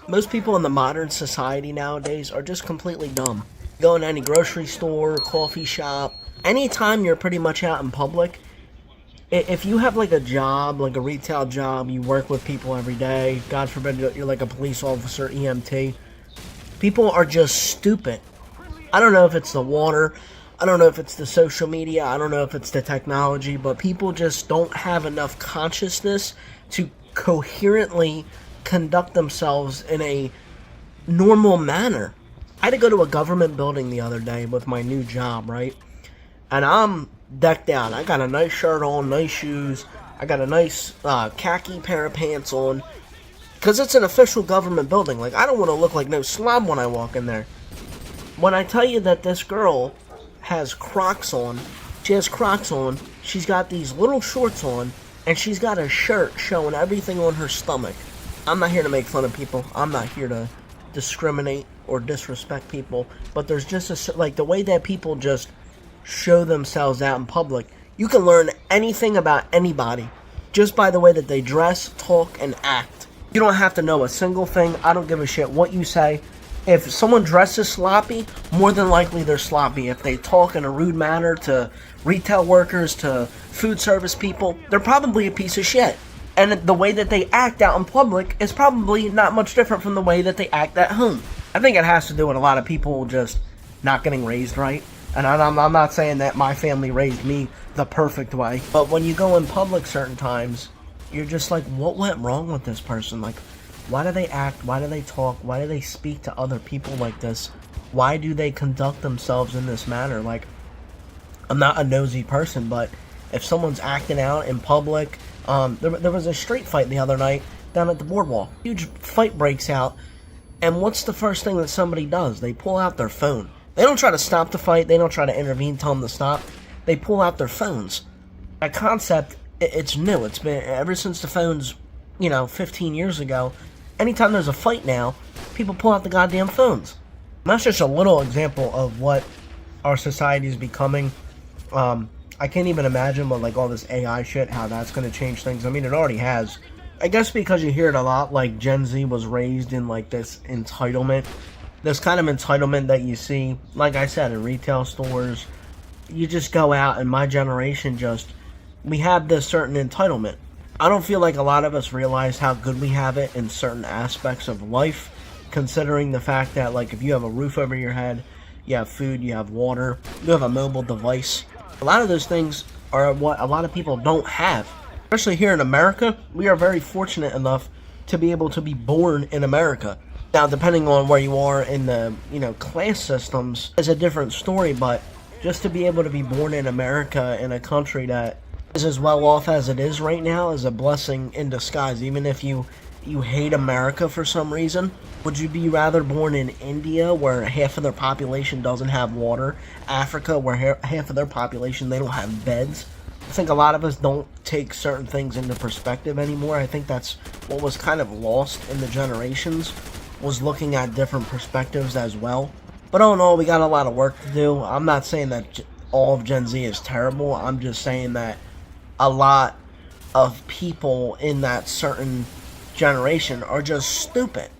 Most people in the modern society nowadays are just completely dumb. Go in any grocery store, coffee shop, anytime you're pretty much out in public, if you have like a job, like a retail job, you work with people every day, God forbid you're like a police officer, EMT, people are just stupid. I don't know if it's the water, I don't know if it's the social media, I don't know if it's the technology, but people just don't have enough consciousness to coherently conduct themselves in a normal manner. I had to go to a government building the other day with my new job, right? And I'm decked out. I got a nice shirt on, nice shoes. I got a nice khaki pair of pants on. Because it's an official government building. Like, I don't want to look like no slob when I walk in there. When I tell you that this girl has Crocs on, she has Crocs on, she's got these little shorts on, and she's got a shirt showing everything on her stomach. I'm not here to make fun of people. I'm not here to discriminate or disrespect people. But there's just like the way that people just show themselves out in public. You can learn anything about anybody just by the way that they dress, talk, and act. You don't have to know a single thing. I don't give a shit what you say. If someone dresses sloppy, more than likely they're sloppy. If they talk in a rude manner to retail workers, to food service people, they're probably a piece of shit. And the way that they act out in public is probably not much different from the way that they act at home. I think it has to do with a lot of people just not getting raised right. And I'm not saying that my family raised me the perfect way. But when you go in public certain times, you're just like, what went wrong with this person? Like, why do they act? Why do they talk? Why do they speak to other people like this? Why do they conduct themselves in this manner? Like, I'm not a nosy person, but if someone's acting out in public, there was a street fight the other night down at the boardwalk. Huge fight breaks out, and what's the first thing that somebody does? They pull out their phone. They don't try to stop the fight. They don't try to intervene, tell them to stop. They pull out their phones. That concept, it's new. It's been ever since the phones, 15 years ago. Anytime there's a fight now, people pull out the goddamn phones. And that's just a little example of what our society is becoming. I can't even imagine what, like, all this AI shit, how that's going to change things. I mean, it already has. I guess because you hear it a lot, like, Gen Z was raised in, like, this entitlement. This kind of entitlement that you see, like I said, in retail stores. You just go out, and my generation we have this certain entitlement. I don't feel like a lot of us realize how good we have it in certain aspects of life, considering the fact that, like, if you have a roof over your head, you have food, you have water, you have a mobile device. A lot of those things are what a lot of people don't have. Especially here in America, we are very fortunate enough to be able to be born in America. Now, depending on where you are in the, class systems, is a different story, but just to be able to be born in America, in a country that is as well off as it is right now, is a blessing in disguise. Even if you hate America for some reason, would you be rather born in India, where half of their population doesn't have water, Africa, where half of their population, they don't have beds? I think a lot of us don't take certain things into perspective anymore. I think that's what was kind of lost in the generations, was looking at different perspectives as well. But all in all, we got a lot of work to do. I'm not saying that all of Gen Z is terrible. I'm just saying that a lot of people in that certain generation are just stupid.